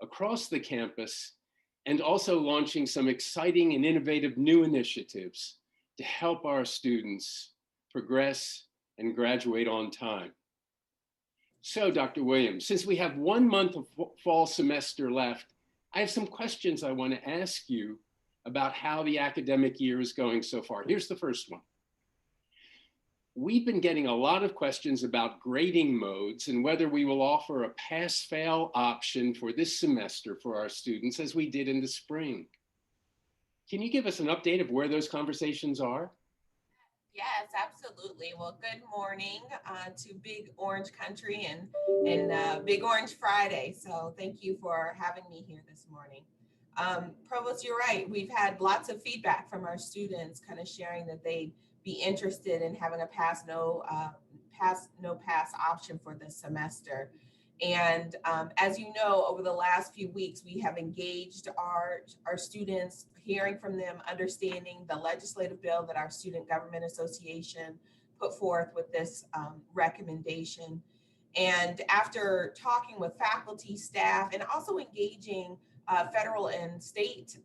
across the campus, and also launching some exciting and innovative new initiatives to help our students progress and graduate on time. So, Dr. Williams, since we have 1 month of fall semester left, I have some questions I want to ask you about how the academic year is going so far. Here's the first one. We've been getting a lot of questions about grading modes and whether we will offer a pass-fail option for this semester for our students as we did in the spring. Can you give us an update of where those conversations are? Yes, absolutely. Well, good morning to Big Orange Country and Big Orange Friday. So thank you for having me here this morning. Provost, you're right. We've had lots of feedback from our students kind of sharing that they'd be interested in having a pass no pass option for this semester. And as you know, over the last few weeks, we have engaged our students, hearing from them, understanding the legislative bill that our Student Government Association put forth with this recommendation. And after talking with faculty, staff, and also engaging federal and state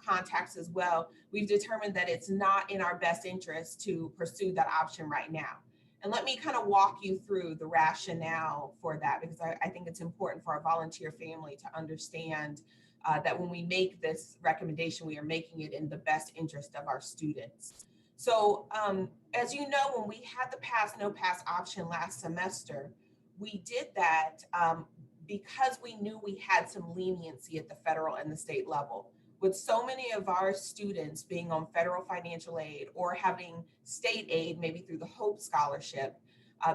contacts as well, we've determined that it's not in our best interest to pursue that option right now. And let me kind of walk you through the rationale for that, because I think it's important for our volunteer family to understand that when we make this recommendation, we are making it in the best interest of our students. So as you know, when we had the pass, no pass option last semester, we did that because we knew we had some leniency at the federal and the state level. With so many of our students being on federal financial aid or having state aid, maybe through the Hope Scholarship,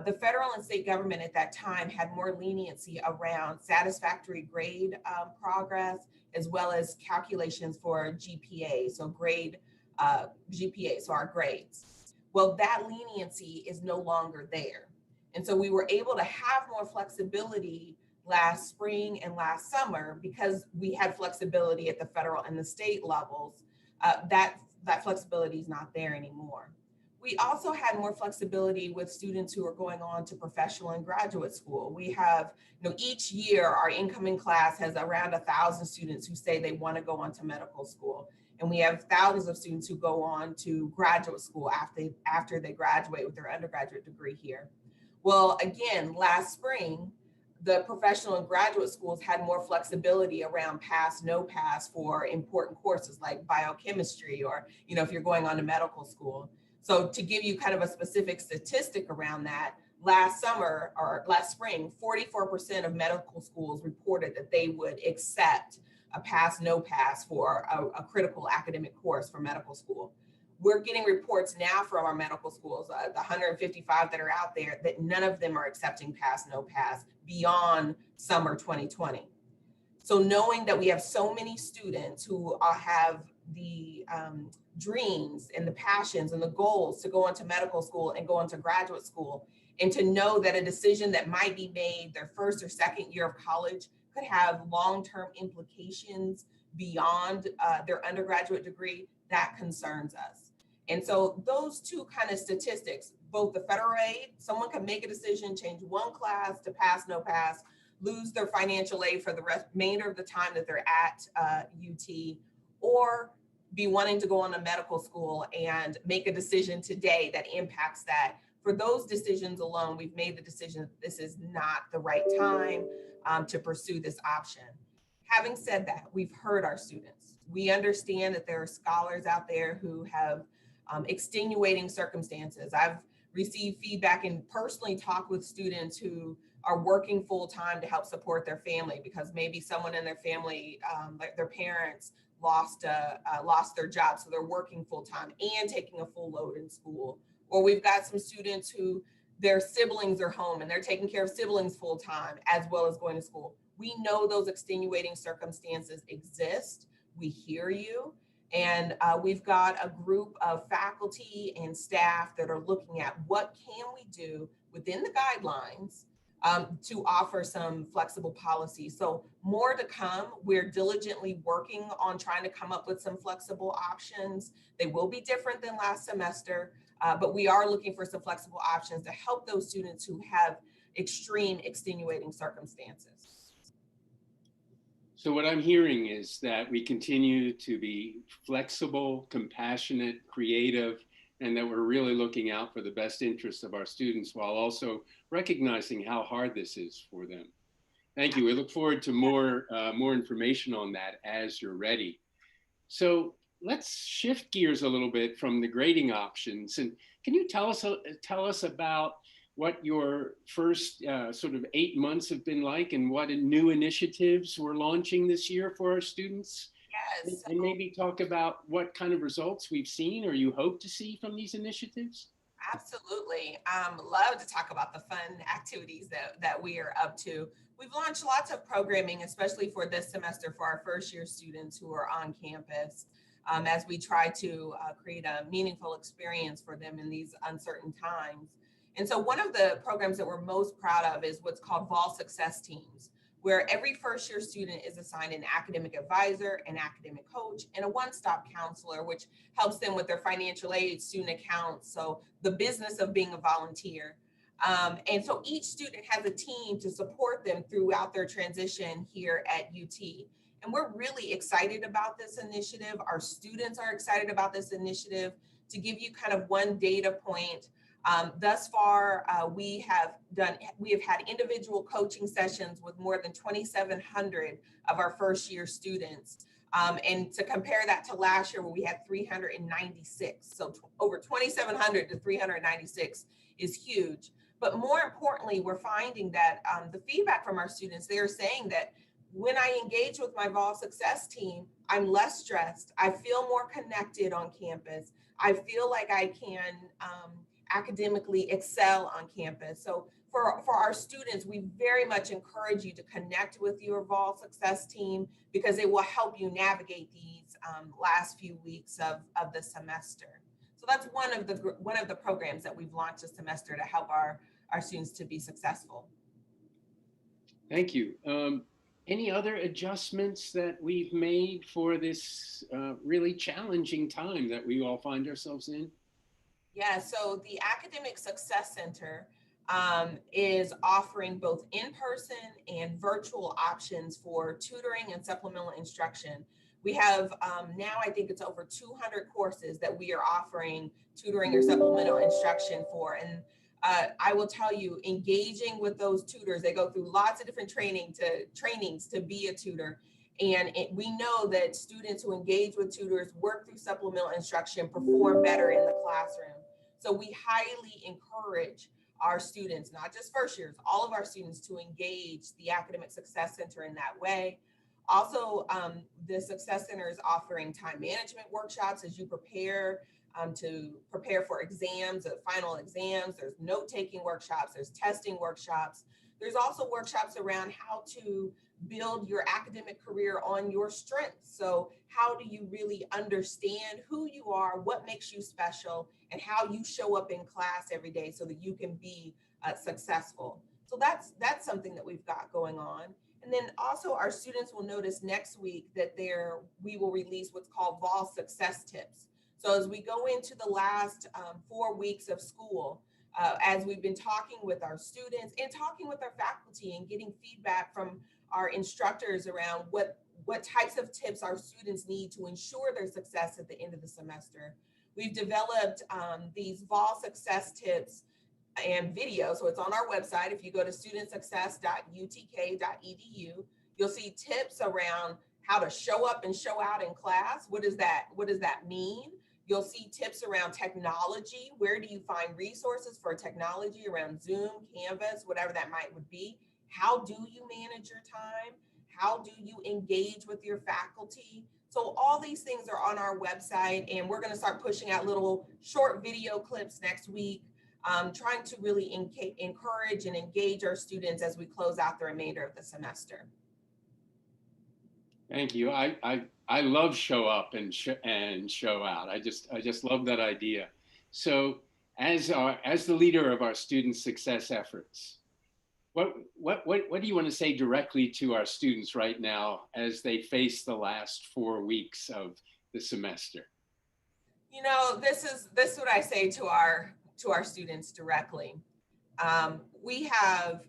the federal and state government at that time had more leniency around satisfactory grade progress, as well as calculations for GPA, so GPA, so our grades. Well, that leniency is no longer there. And so we were able to have more flexibility last spring and last summer because we had flexibility at the federal and the state levels. That flexibility is not there anymore. We also had more flexibility with students who are going on to professional and graduate school. We have, each year our incoming class has around 1,000 students who say they want to go on to medical school. And we have thousands of students who go on to graduate school after they graduate with their undergraduate degree here. Well, again, last spring, the professional and graduate schools had more flexibility around pass, no pass for important courses like biochemistry, or, if you're going on to medical school. So to give you kind of a specific statistic around that, last summer or last spring, 44% of medical schools reported that they would accept a pass, no pass for a critical academic course for medical school. We're getting reports now from our medical schools, the 155 that are out there, that none of them are accepting pass, no pass beyond summer 2020. So knowing that we have so many students who have the dreams and the passions and the goals to go into medical school and go into graduate school, and to know that a decision that might be made their first or second year of college could have long-term implications beyond their undergraduate degree, that concerns us. And so those two kind of statistics, both the federal aid, someone can make a decision, change one class to pass, no pass, lose their financial aid for the remainder of the time that they're at UT, or be wanting to go on to medical school and make a decision today that impacts that. For those decisions alone, we've made the decision that this is not the right time to pursue this option. Having said that, we've heard our students. We understand that there are scholars out there who have extenuating circumstances. I've received feedback and personally talked with students who are working full time to help support their family because maybe someone in their family, like their parents, lost their job, so they're working full time and taking a full load in school. Or we've got some students who their siblings are home and they're taking care of siblings full time as well as going to school. We know those extenuating circumstances exist. We hear you. And we've got a group of faculty and staff that are looking at what can we do within the guidelines to offer some flexible policies. So more to come. We're diligently working on trying to come up with some flexible options. They will be different than last semester, but we are looking for some flexible options to help those students who have extreme extenuating circumstances. So what I'm hearing is that we continue to be flexible, compassionate, creative, and that we're really looking out for the best interests of our students while also recognizing how hard this is for them. Thank you. We look forward to more information on that as you're ready. So let's shift gears a little bit from the grading options. And can you tell us about what your first sort of 8 months have been like and what new initiatives we're launching this year for our students? Yes. And maybe talk about what kind of results we've seen or you hope to see from these initiatives? Absolutely. Love to talk about the fun activities that we are up to. We've launched lots of programming, especially for this semester for our first year students who are on campus, as we try to create a meaningful experience for them in these uncertain times. And so one of the programs that we're most proud of is what's called Vol Success Teams, where every first year student is assigned an academic advisor, an academic coach, and a one-stop counselor, which helps them with their financial aid, student accounts, so the business of being a volunteer. And so each student has a team to support them throughout their transition here at UT. And we're really excited about this initiative. Our students are excited about this initiative. To give you kind of one data point, thus far, we have had individual coaching sessions with more than 2,700 of our first year students. And to compare that to last year where we had 396. So over 2,700 to 396 is huge. But more importantly, we're finding that the feedback from our students, they are saying that when I engage with my Vol Success team, I'm less stressed. I feel more connected on campus. I feel like I can academically excel on campus. So for our students, we very much encourage you to connect with your Vol Success team because it will help you navigate these last few weeks of the semester. So that's one of the programs that we've launched this semester to help our students to be successful. Thank you. Any other adjustments that we've made for this really challenging time that we all find ourselves in? Yeah, so the Academic Success Center is offering both in-person and virtual options for tutoring and supplemental instruction. We have now, I think it's over 200 courses that we are offering tutoring or supplemental instruction for. And I will tell you, engaging with those tutors, they go through lots of different trainings to be a tutor. And we know that students who engage with tutors, work through supplemental instruction, perform better in the classroom. So we highly encourage our students, not just first years, all of our students to engage the Academic Success Center in that way. Also, the Success Center is offering time management workshops as you prepare to prepare for exams, final exams. There's note-taking workshops, there's testing workshops. There's also workshops around how to build your academic career on your strengths. So how do you really understand who you are, what makes you special, and how you show up in class every day so that you can be successful. So that's something that we've got going on. And then also our students will notice next week that we will release what's called Vol Success Tips. So as we go into the last 4 weeks of school, as we've been talking with our students and talking with our faculty and getting feedback from our instructors around what types of tips our students need to ensure their success at the end of the semester. We've developed these Vol Success Tips and video. So it's on our website. If you go to studentsuccess.utk.edu, you'll see tips around how to show up and show out in class. What does that mean? You'll see tips around technology. Where do you find resources for technology around Zoom, Canvas, whatever that would be? How do you manage your time? How do you engage with your faculty? So all these things are on our website, and we're going to start pushing out little short video clips next week, trying to really encourage and engage our students as we close out the remainder of the semester. Thank you. I love show up and show out. I just love that idea. So as the leader of our student success efforts, what do you want to say directly to our students right now as they face the last 4 weeks of the semester? You know, this is what I say to our students directly. We have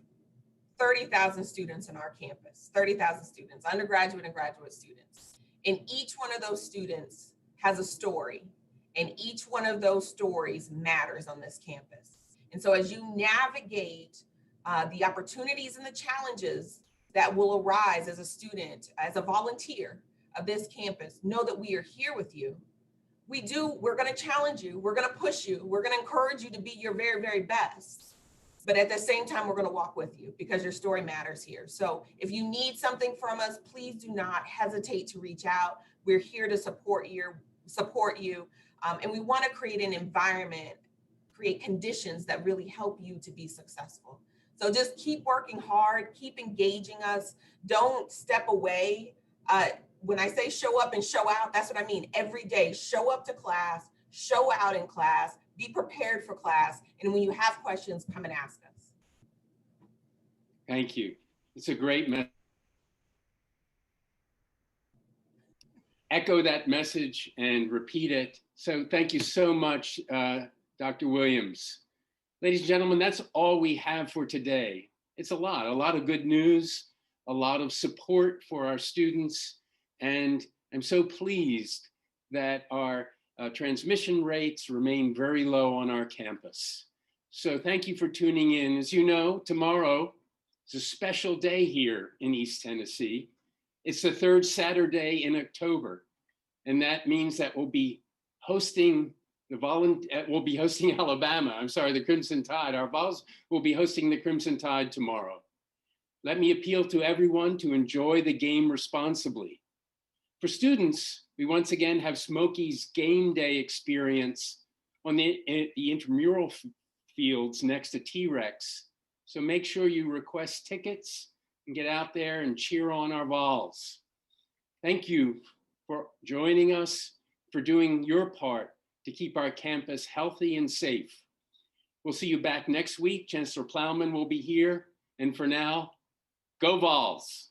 30,000 students in our campus, 30,000 students, undergraduate and graduate students. And each one of those students has a story, and each one of those stories matters on this campus. And so as you navigate the opportunities and the challenges that will arise as a student, as a volunteer of this campus, know that we are here with you. We're going to challenge you. We're going to push you. We're going to encourage you to be your very, very best. But at the same time, we're going to walk with you because your story matters here. So if you need something from us, please do not hesitate to reach out. We're here to support you. And we want to create an environment, create conditions that really help you to be successful. So just keep working hard, keep engaging us. Don't step away. When I say show up and show out, that's what I mean. Every day, show up to class, show out in class, be prepared for class. And when you have questions, come and ask us. Thank you. It's a great message. Echo that message and repeat it. So thank you so much, Dr. Williams. Ladies and gentlemen, that's all we have for today. It's a lot of good news, a lot of support for our students. And I'm so pleased that our transmission rates remain very low on our campus. So thank you for tuning in. As you know, tomorrow is a special day here in East Tennessee. It's the third Saturday in October, and that means that we'll be hosting Alabama. I'm sorry, the Crimson Tide. Our Vols will be hosting the Crimson Tide tomorrow. Let me appeal to everyone to enjoy the game responsibly. For students, we once again have Smokey's game day experience on the intramural fields next to T-Rex. So make sure you request tickets and get out there and cheer on our Vols. Thank you for joining us, for doing your part to keep our campus healthy and safe. We'll see you back next week. Chancellor Plowman will be here. And for now, go Vols.